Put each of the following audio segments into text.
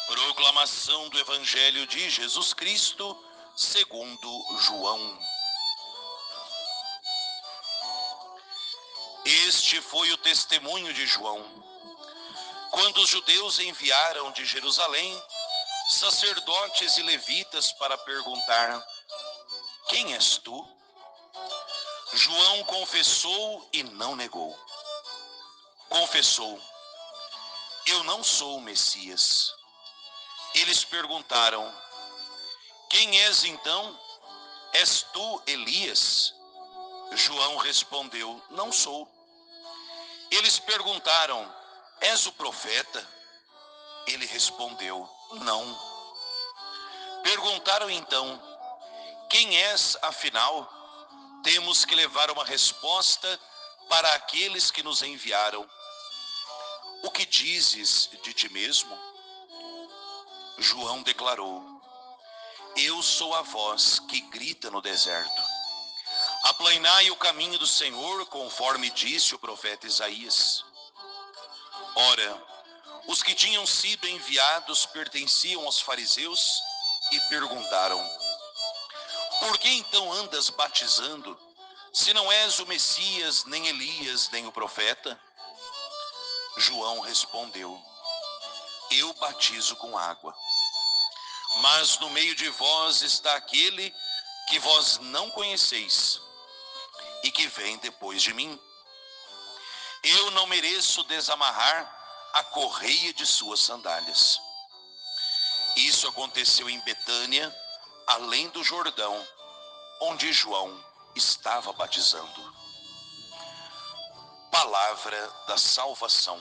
Proclamação do Evangelho de Jesus Cristo, segundo João. Este foi o testemunho de João. Quando os judeus enviaram de Jerusalém sacerdotes e levitas para perguntar: quem és tu? João confessou e não negou. Confessou: eu não sou o Messias. Eles perguntaram: quem és então? És tu Elias? João respondeu: não sou. Eles perguntaram: és o profeta? Ele respondeu: não. Perguntaram então: quem és afinal? Temos que levar uma resposta para aqueles que nos enviaram. O que dizes de ti mesmo? João declarou: eu sou a voz que grita no deserto: aplainai o caminho do Senhor, conforme disse o profeta Isaías. Ora, os que tinham sido enviados pertenciam aos fariseus e perguntaram: por que então andas batizando, se não és o Messias, nem Elias, nem o profeta? João respondeu: eu batizo com água, mas no meio de vós está aquele que vós não conheceis e que vem depois de mim. Eu não mereço desamarrar a correia de suas sandálias. Isso aconteceu em Betânia, além do Jordão, onde João estava batizando. Palavra da salvação.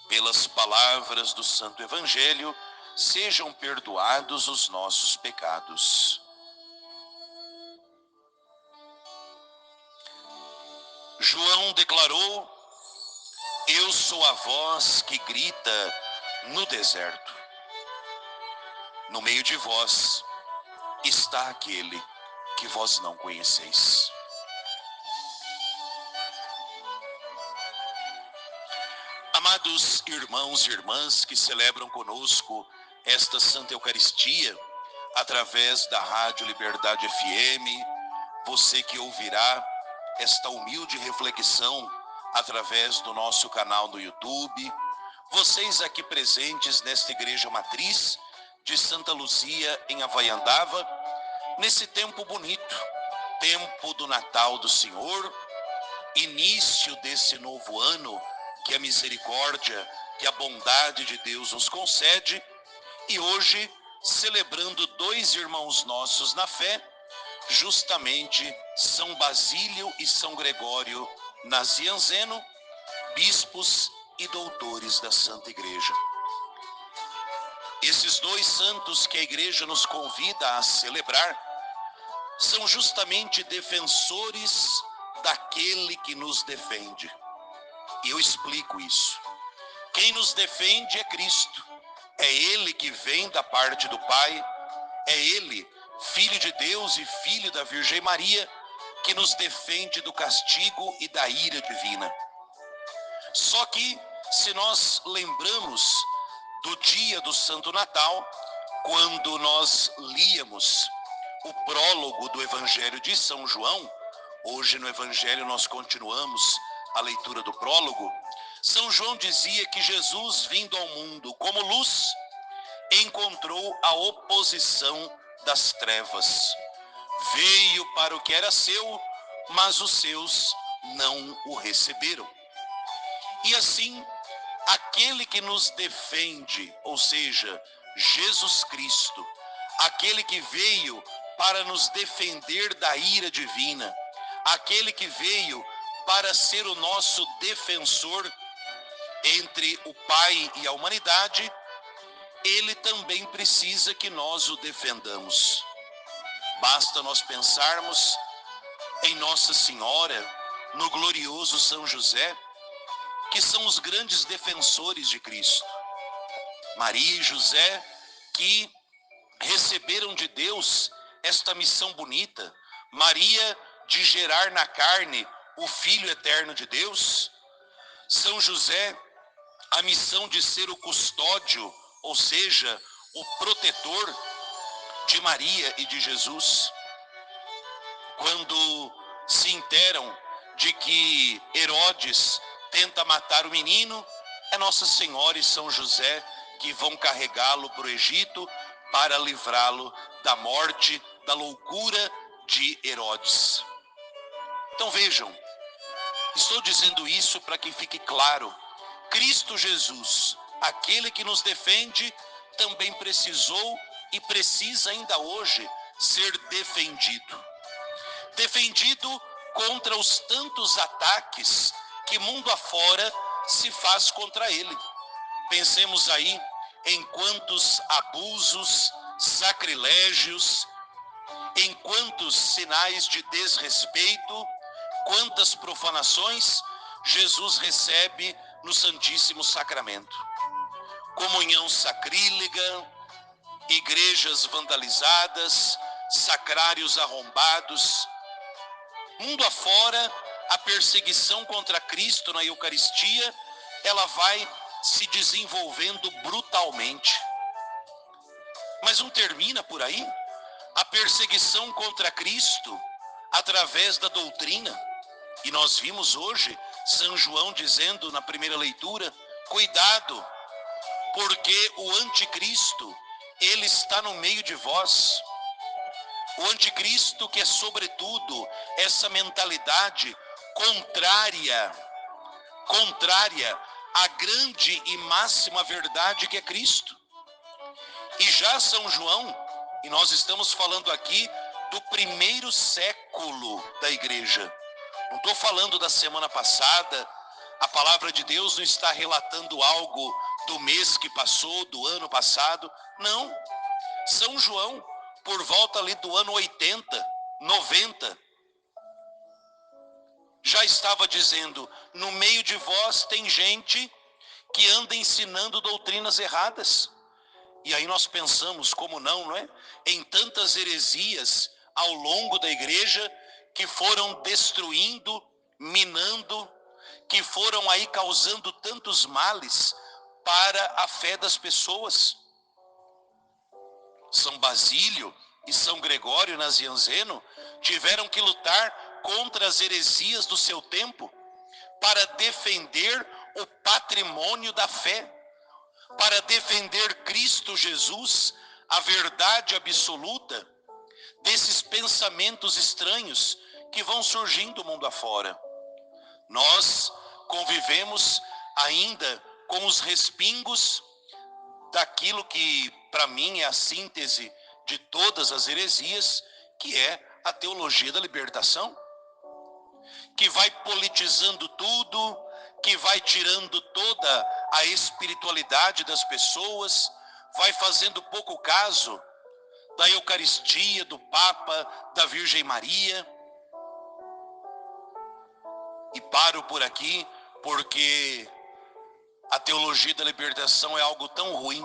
Pelas palavras do Santo Evangelho, sejam perdoados os nossos pecados. João declarou: eu sou a voz que grita no deserto. No meio de vós está aquele que vós não conheceis. Amados irmãos e irmãs que celebram conosco esta Santa Eucaristia através da Rádio Liberdade FM, você que ouvirá esta humilde reflexão através do nosso canal no YouTube, vocês aqui presentes nesta Igreja Matriz de Santa Luzia, em Havaiandava, nesse tempo bonito, tempo do Natal do Senhor, início desse novo ano, que a misericórdia, que a bondade de Deus nos concede, e hoje celebrando dois irmãos nossos na fé, justamente São Basílio e São Gregório Nazianzeno, bispos e doutores da Santa Igreja. Esses dois santos que a Igreja nos convida a celebrar são justamente defensores daquele que nos defende. E eu explico isso. Quem nos defende é Cristo. É Ele que vem da parte do Pai. É Ele, Filho de Deus e Filho da Virgem Maria, que nos defende do castigo e da ira divina. Só que, se nós lembramos do dia do Santo Natal, quando nós líamos o prólogo do Evangelho de São João, hoje no Evangelho nós continuamos a leitura do prólogo, São João dizia que Jesus, vindo ao mundo como luz, encontrou a oposição das trevas. Veio para o que era seu, mas os seus não o receberam. E assim, aquele que nos defende, ou seja, Jesus Cristo, aquele que veio para nos defender da ira divina, aquele que veio para ser o nosso defensor entre o Pai e a humanidade, ele também precisa que nós o defendamos. Basta nós pensarmos em Nossa Senhora, no glorioso São José, que são os grandes defensores de Cristo. Maria e José, que receberam de Deus esta missão bonita. Maria, de gerar na carne o Filho eterno de Deus. São José, a missão de ser o custódio, ou seja, o protetor de Maria e de Jesus. Quando se interam de que Herodes tenta matar o menino, é Nossa Senhora e São José que vão carregá-lo para o Egito para livrá-lo da morte, da loucura de Herodes. Então vejam, estou dizendo isso para que fique claro, Cristo Jesus, aquele que nos defende, também precisou e precisa ainda hoje ser defendido. Defendido contra os tantos ataques que mundo afora se faz contra ele. Pensemos aí em quantos abusos, sacrilégios, em quantos sinais de desrespeito, quantas profanações Jesus recebe no Santíssimo Sacramento. Comunhão sacrílega, igrejas vandalizadas, sacrários arrombados. Mundo afora, a perseguição contra Cristo na Eucaristia, ela vai se desenvolvendo brutalmente. Mas não termina por aí. A perseguição contra Cristo, através da doutrina, e nós vimos hoje São João dizendo na primeira leitura, cuidado, porque o anticristo, ele está no meio de vós. O anticristo que é sobretudo essa mentalidade contrária à grande e máxima verdade que é Cristo. E já São João, e nós estamos falando aqui do primeiro século da igreja. Não estou falando da semana passada, a palavra de Deus não está relatando algo do mês que passou, do ano passado. Não. São João, por volta ali do ano 80, 90, já estava dizendo, no meio de vós tem gente que anda ensinando doutrinas erradas. E aí nós pensamos, como não é? Em tantas heresias ao longo da igreja que foram destruindo, minando, que foram aí causando tantos males para a fé das pessoas. São Basílio e São Gregório Nazianzeno tiveram que lutar contra as heresias do seu tempo para defender o patrimônio da fé, para defender Cristo Jesus, a verdade absoluta desses pensamentos estranhos que vão surgindo mundo afora. Nós convivemos ainda com os respingos daquilo que para mim é a síntese de todas as heresias, que é a teologia da libertação, que vai politizando tudo, que vai tirando toda a espiritualidade das pessoas, vai fazendo pouco caso da Eucaristia, do Papa, da Virgem Maria. E paro por aqui porque a teologia da libertação é algo tão ruim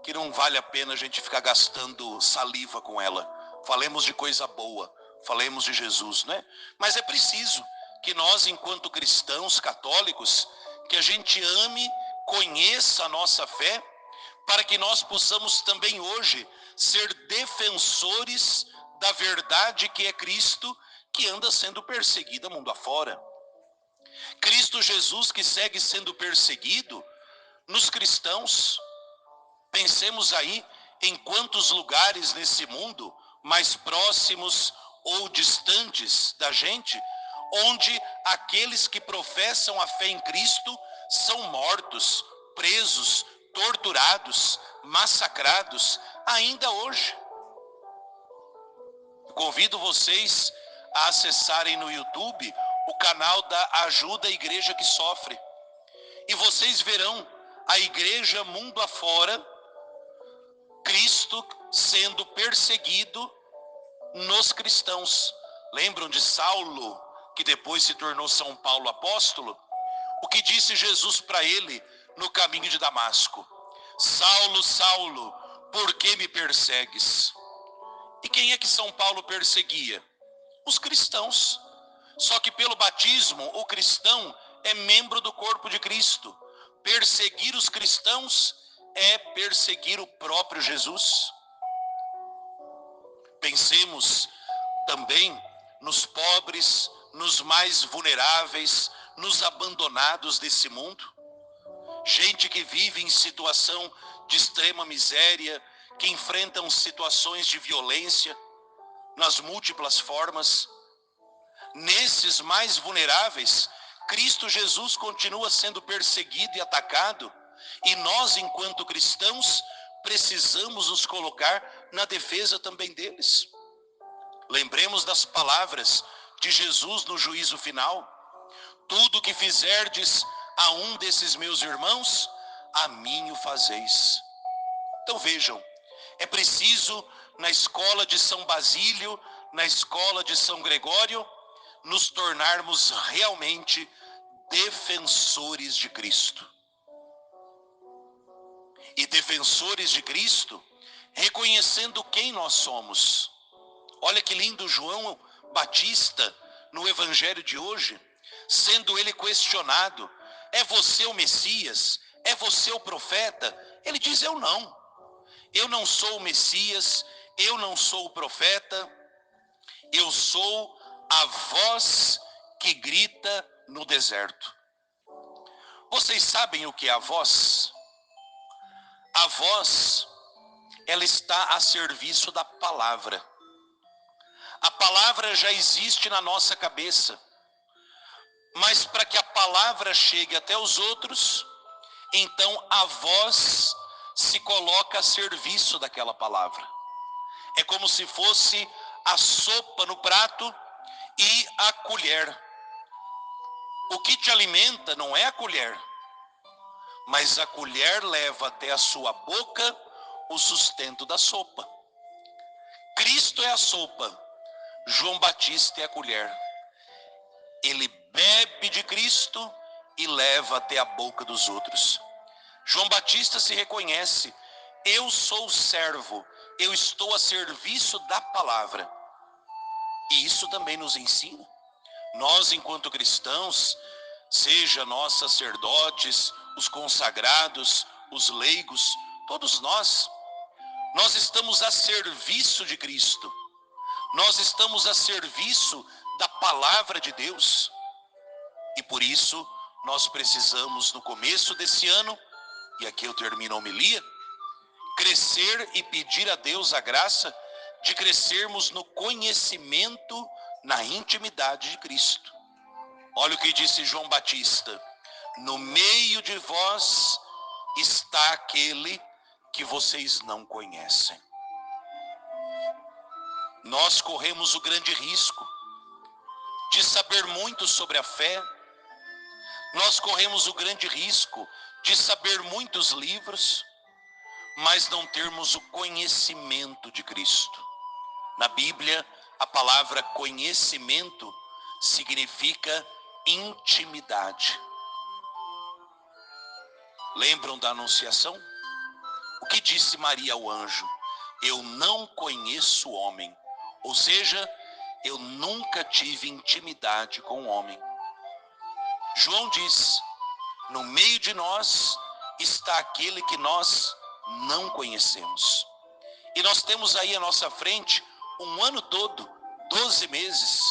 que não vale a pena a gente ficar gastando saliva com ela. Falemos de coisa boa, falemos de Jesus, né? Mas é preciso que nós, enquanto cristãos católicos, que a gente ame, conheça a nossa fé, para que nós possamos também hoje ser defensores da verdade que é Cristo, que anda sendo perseguida mundo afora. Cristo Jesus que segue sendo perseguido nos cristãos. Pensemos aí em quantos lugares nesse mundo, mais próximos ou distantes da gente, onde aqueles que professam a fé em Cristo são mortos, presos, torturados, massacrados, ainda hoje. Convido vocês a acessarem no YouTube o canal da Ajuda à Igreja que Sofre. E vocês verão a igreja mundo afora, Cristo sendo perseguido nos cristãos. Lembram de Saulo, que depois se tornou São Paulo apóstolo? O que disse Jesus para ele no caminho de Damasco? Saulo, Saulo, por que me persegues? E quem é que São Paulo perseguia? Os cristãos. Só que pelo batismo, o cristão é membro do corpo de Cristo. perseguir os cristãos é perseguir o próprio Jesus. Pensemos também nos pobres, nos mais vulneráveis, nos abandonados desse mundo. Gente que vive em situação de extrema miséria, que enfrentam situações de violência nas múltiplas formas. Nesses mais vulneráveis, Cristo Jesus continua sendo perseguido e atacado, e nós, enquanto cristãos, precisamos nos colocar na defesa também deles. Lembremos das palavras de Jesus no juízo final: tudo que fizerdes a um desses meus irmãos, a mim o fazeis. Então vejam, é preciso na escola de São Basílio, na escola de São Gregório, nos tornarmos realmente defensores de Cristo. E defensores de Cristo, reconhecendo quem nós somos. Olha que lindo João Batista no evangelho de hoje, sendo ele questionado: é você o Messias? É você o profeta? Ele diz: eu não sou o Messias, eu não sou o profeta, eu sou a voz que grita no deserto. Vocês sabem o que é a voz? A voz, ela está a serviço da palavra. A palavra já existe na nossa cabeça, mas para que a palavra chegue até os outros, então a voz se coloca a serviço daquela palavra. É como se fosse a sopa no prato e a colher. O que te alimenta não é a colher, mas a colher leva até a sua boca o sustento da sopa. Cristo é a sopa, João Batista é a colher. Ele bebe de Cristo e leva até a boca dos outros. João Batista se reconhece: eu sou o servo, eu estou a serviço da palavra. E isso também nos ensina. Nós, enquanto cristãos, seja nós sacerdotes, os consagrados, os leigos, todos nós estamos a serviço de Cristo. Nós estamos a serviço da palavra de Deus. E por isso, nós precisamos, no começo desse ano, e aqui eu termino a homilia, crescer e pedir a Deus a graça de crescermos no conhecimento, na intimidade de Cristo. Olha o que disse João Batista: no meio de vós está aquele que vocês não conhecem. Nós corremos o grande risco de saber muito sobre a fé, nós corremos o grande risco de saber muitos livros, mas não termos o conhecimento de Cristo. Na Bíblia, a palavra conhecimento significa intimidade. Lembram da Anunciação? O que disse Maria ao anjo? Eu não conheço o homem. Ou seja, eu nunca tive intimidade com o homem. João diz: no meio de nós está aquele que nós não conhecemos. E nós temos aí à nossa frente um ano todo, 12 meses,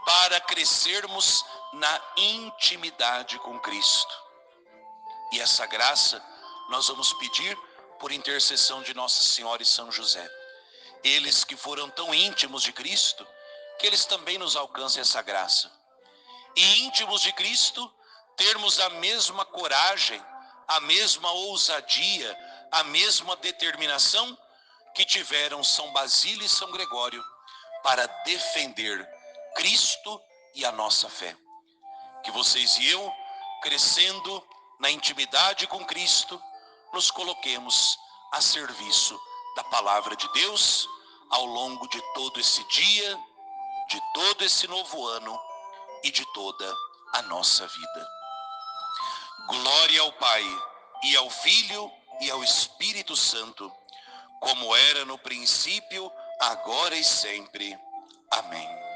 para crescermos na intimidade com Cristo. E essa graça nós vamos pedir por intercessão de Nossa Senhora e São José. Eles que foram tão íntimos de Cristo, que eles também nos alcancem essa graça. E íntimos de Cristo, termos a mesma coragem, a mesma ousadia, a mesma determinação que tiveram São Basílio e São Gregório para defender Cristo e a nossa fé. Que vocês e eu, crescendo na intimidade com Cristo, nos coloquemos a serviço da palavra de Deus ao longo de todo esse dia, de todo esse novo ano e de toda a nossa vida. Glória ao Pai, e ao Filho, e ao Espírito Santo, como era no princípio, agora e sempre. Amém.